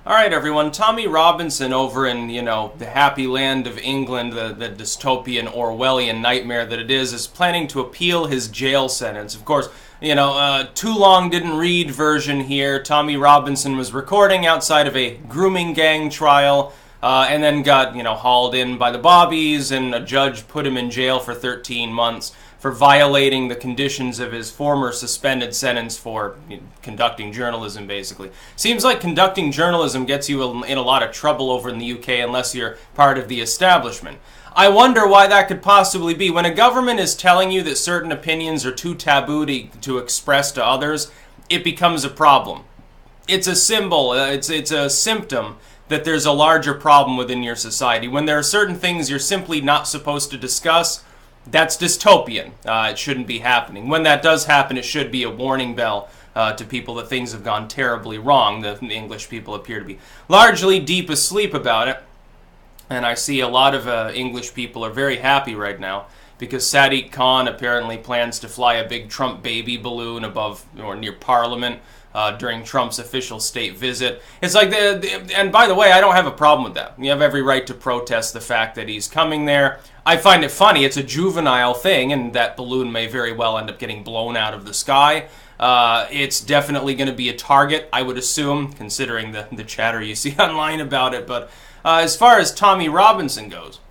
All right, everyone. Tommy Robinson over in, the happy land of England, the dystopian Orwellian nightmare that it is planning to appeal his jail sentence. Of course, too long didn't read version here. Tommy Robinson was recording outside of a grooming gang trial and then got, hauled in by the bobbies, and a judge put him in jail for 13 months for violating the conditions of his former suspended sentence for conducting journalism, basically. Seems like conducting journalism gets you in a lot of trouble over in the UK unless you're part of the establishment. I wonder why that could possibly be. When a government is telling you that certain opinions are too taboo to express to others, it becomes a problem. It's a symbol, it's a symptom that there's a larger problem within your society. When there are certain things you're simply not supposed to discuss, that's dystopian. It shouldn't be happening. When that does happen, it should be a warning bell to people that things have gone terribly wrong. The English people appear to be largely deep asleep about it. And I see a lot of English people are very happy right now because Sadiq Khan apparently plans to fly a big Trump baby balloon above or near Parliament during Trump's official state visit. It's like, and by the way, I don't have a problem with that. You have every right to protest the fact that he's coming there. I find it funny. It's a juvenile thing, and that balloon may very well end up getting blown out of the sky. It's definitely going to be a target, I would assume, considering the chatter you see online about it. But as far as Tommy Robinson goes,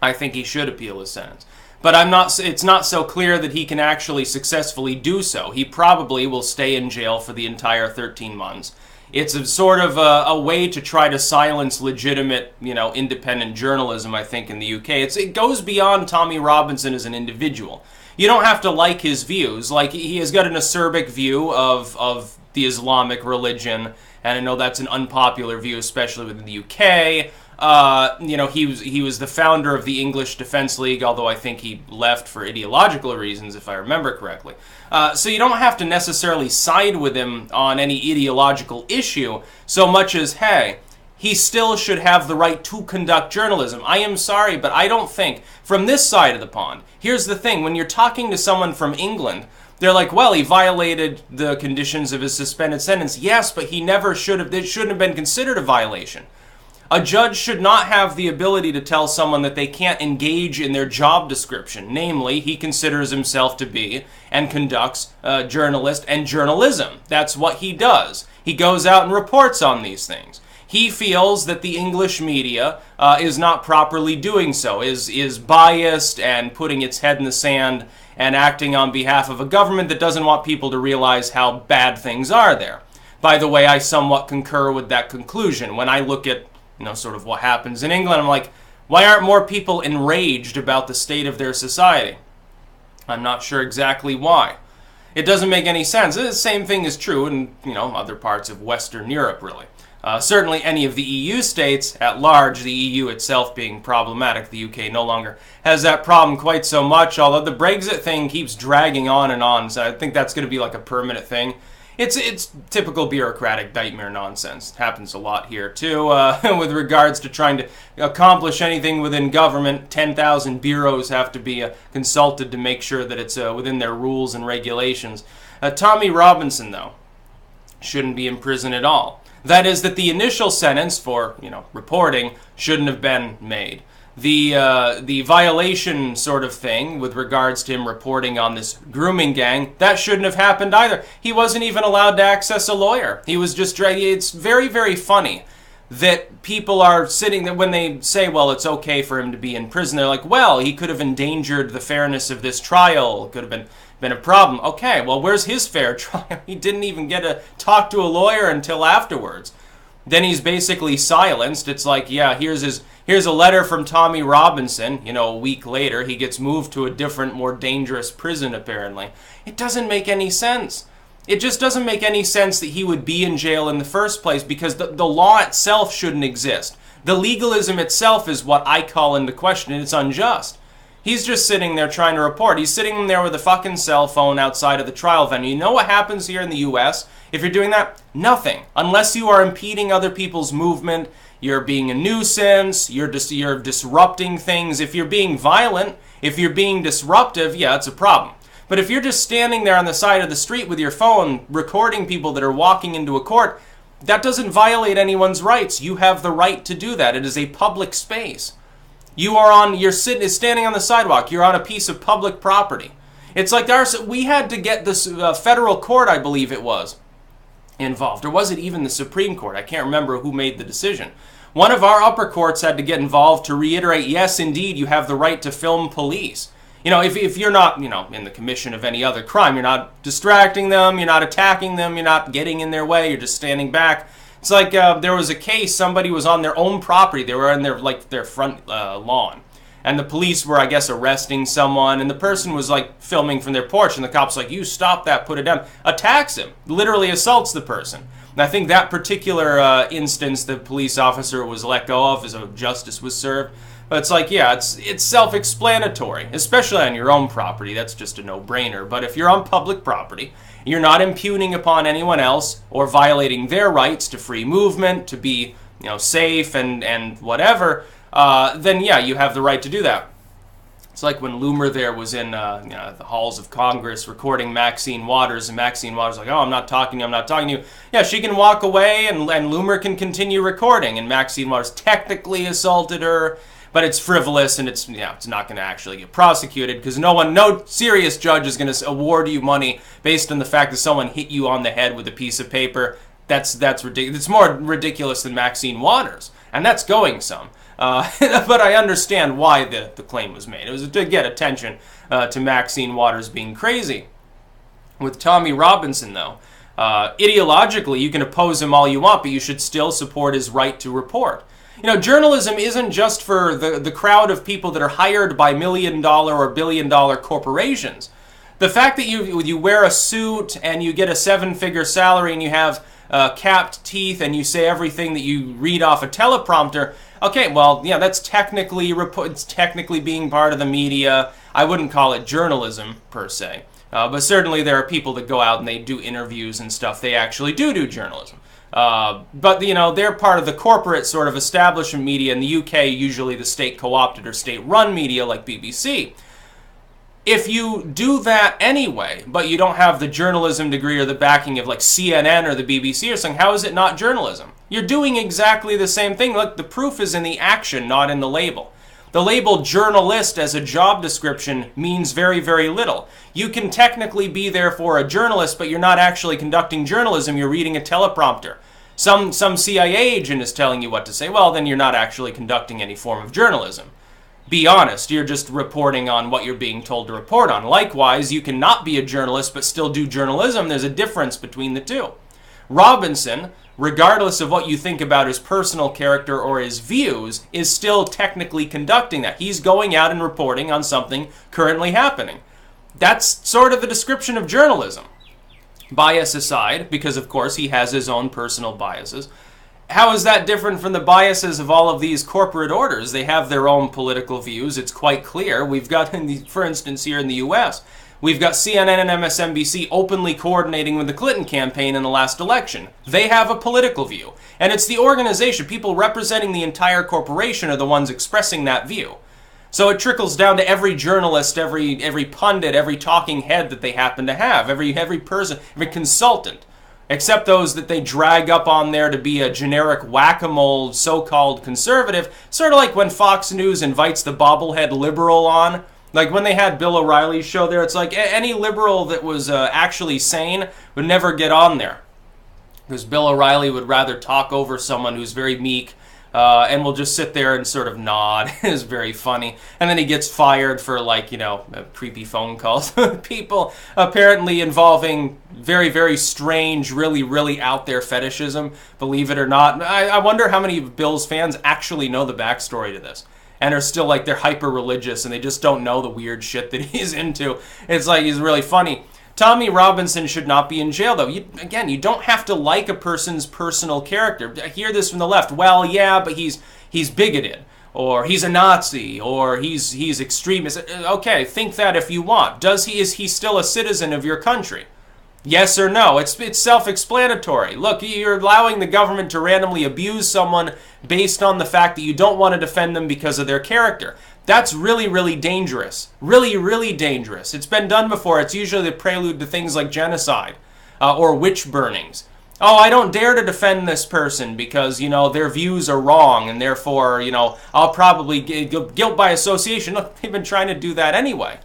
I think he should appeal his sentence. But it's not so clear that he can actually successfully do so. He probably will stay in jail for the entire 13 months. It's a sort of a way to try to silence legitimate, independent journalism, I think, in the UK. It goes beyond Tommy Robinson as an individual. You don't have to like his views. Like, he has got an acerbic view of the Islamic religion, and I know that's an unpopular view, especially within the UK. He was the founder of the English Defence League, although I think he left for ideological reasons, if I remember correctly. So you don't have to necessarily side with him on any ideological issue so much as, hey, he still should have the right to conduct journalism. I am sorry, but I don't think, from this side of the pond, here's the thing, when you're talking to someone from England, they're like, well, he violated the conditions of his suspended sentence. Yes, but it shouldn't have been considered a violation. A judge should not have the ability to tell someone that they can't engage in their job description. Namely, he considers himself to be and conducts journalist and journalism. That's what he does. He goes out and reports on these things. He feels that the English media is not properly doing so, is biased and putting its head in the sand and acting on behalf of a government that doesn't want people to realize how bad things are there. By the way, I somewhat concur with that conclusion. When I look at sort of what happens in England, I'm like, why aren't more people enraged about the state of their society? I'm not sure exactly why. It doesn't make any sense. The same thing is true in, other parts of Western Europe, really. Certainly any of the EU states at large, the EU itself being problematic. The UK no longer has that problem quite so much, although the Brexit thing keeps dragging on and on, so I think that's going to be like a permanent thing. It's typical bureaucratic nightmare nonsense. It happens a lot here, too. With regards to trying to accomplish anything within government, 10,000 bureaus have to be consulted to make sure that it's within their rules and regulations. Tommy Robinson, though, shouldn't be in prison at all. That is, that the initial sentence for, reporting shouldn't have been made. The violation sort of thing with regards to him reporting on this grooming gang, that shouldn't have happened either. He wasn't even allowed to access a lawyer. He was just, it's very, very funny that people are sitting there when they say, well, it's okay for him to be in prison. They're like, well, he could have endangered the fairness of this trial. It could have been a problem. Okay, well, where's his fair trial? He didn't even get to talk to a lawyer until afterwards. Then he's basically silenced. It's like, yeah, here's a letter from Tommy Robinson. A week later, he gets moved to a different, more dangerous prison, apparently. It doesn't make any sense. It just doesn't make any sense that he would be in jail in the first place because the law itself shouldn't exist. The legalism itself is what I call into question, and it's unjust. He's just sitting there trying to report. He's sitting there with a fucking cell phone outside of the trial venue. You know what happens here in the U.S.? If you're doing that, nothing. Unless you are impeding other people's movement, you're being a nuisance, you're disrupting things. If you're being violent, if you're being disruptive, yeah, it's a problem. But if you're just standing there on the side of the street with your phone recording people that are walking into a court, That doesn't violate anyone's rights. You have the right to do that. It is a public space. You're standing on the sidewalk. You're on a piece of public property. It's like we had to get this federal court, I believe it was, involved. Or was it even the Supreme Court? I can't remember who made the decision. One of our upper courts had to get involved to reiterate, yes, indeed, you have the right to film police. If you're not, in the commission of any other crime, you're not distracting them, you're not attacking them, you're not getting in their way, you're just standing back. It's like there was a case, somebody was on their own property, they were in their front lawn, and the police were, I guess, arresting someone, and the person was filming from their porch, and the cop's like, you stop that, put it down, attacks him, literally assaults the person. And I think that particular instance, the police officer was let go of as justice was served. But it's like, yeah, it's self-explanatory, especially on your own property. That's just a no-brainer. But if you're on public property, you're not impugning upon anyone else or violating their rights to free movement, to be, safe and whatever, then yeah, you have the right to do that. It's like when Loomer there was in the halls of Congress recording Maxine Waters, and Maxine Waters was like, oh, I'm not talking to you. Yeah, she can walk away and Loomer can continue recording, and Maxine Waters technically assaulted her. But it's frivolous, and it's not going to actually get prosecuted because no serious judge is going to award you money based on the fact that someone hit you on the head with a piece of paper. That's ridiculous. It's more ridiculous than Maxine Waters, and that's going some. But I understand why the claim was made. It was to get attention to Maxine Waters being crazy. With Tommy Robinson, though, ideologically you can oppose him all you want, but you should still support his right to report. Journalism isn't just for the crowd of people that are hired by $1 million or $1 billion corporations. The fact that you wear a suit and you get a 7-figure salary and you have capped teeth and you say everything that you read off a teleprompter, okay, well, yeah, that's technically being part of the media. I wouldn't call it journalism, per se. But certainly there are people that go out and they do interviews and stuff. They actually do journalism. But they're part of the corporate sort of establishment media. In the UK, usually the state co-opted or state-run media like BBC. If you do that anyway, but you don't have the journalism degree or the backing of CNN or the BBC or something, how is it not journalism? You're doing exactly the same thing. Look, the proof is in the action, not in the label. The label journalist as a job description means very, very little. You can technically be therefore a journalist, but you're not actually conducting journalism. You're reading a teleprompter. Some CIA agent is telling you what to say. Well, then you're not actually conducting any form of journalism. Be honest, you're just reporting on what you're being told to report on. Likewise, you can not be a journalist but still do journalism. There's a difference between the two. Robinson, regardless of what you think about his personal character or his views, is still technically conducting that. He's going out and reporting on something currently happening. That's sort of the description of journalism. Bias aside, because of course he has his own personal biases. How is that different from the biases of all of these corporate orders? They have their own political views. It's quite clear. We've got, for instance, here in the U.S., we've got CNN and MSNBC openly coordinating with the Clinton campaign in the last election. They have a political view. And it's the organization, people representing the entire corporation are the ones expressing that view. So it trickles down to every journalist, every pundit, every talking head that they happen to have, every person, every consultant. Except those that they drag up on there to be a generic whack-a-mole so-called conservative, sort of like when Fox News invites the bobblehead liberal on. Like when they had Bill O'Reilly's show there, it's like any liberal that was actually sane would never get on there. Because Bill O'Reilly would rather talk over someone who's very meek and will just sit there and sort of nod. It's very funny. And then he gets fired for creepy phone calls. People apparently involving very, very strange, really, really out there fetishism, believe it or not. I wonder how many Bills fans actually know the backstory to this and are still they're hyper religious and they just don't know the weird shit that he's into. It's he's really funny. Tommy Robinson should not be in jail, though. You don't have to like a person's personal character. I hear this from the left. Well, yeah, but he's bigoted, or he's a Nazi, or he's extremist. Okay, think that if you want. Is he still a citizen of your country? Yes or no? It's self-explanatory. Look, you're allowing the government to randomly abuse someone based on the fact that you don't want to defend them because of their character. That's really, really dangerous. Really, really dangerous. It's been done before. It's usually the prelude to things like genocide or witch burnings. Oh, I don't dare to defend this person because, their views are wrong, and therefore, I'll probably guilt by association. Look, they've been trying to do that anyway.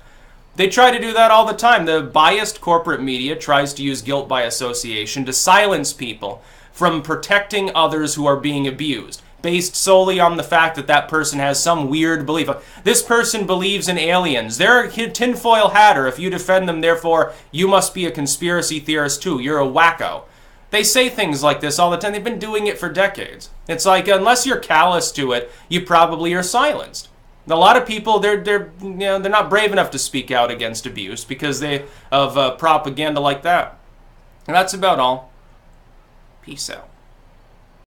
They try to do that all the time. The biased corporate media tries to use guilt by association to silence people from protecting others who are being abused, based solely on the fact that that person has some weird belief. This person believes in aliens. They're a tinfoil hatter. If you defend them, therefore, you must be a conspiracy theorist too. You're a wacko. They say things like this all the time. They've been doing it for decades. It's like, unless you're callous to it, you probably are silenced. A lot of people, they're not brave enough to speak out against abuse because of propaganda like that. And that's about all. Peace out.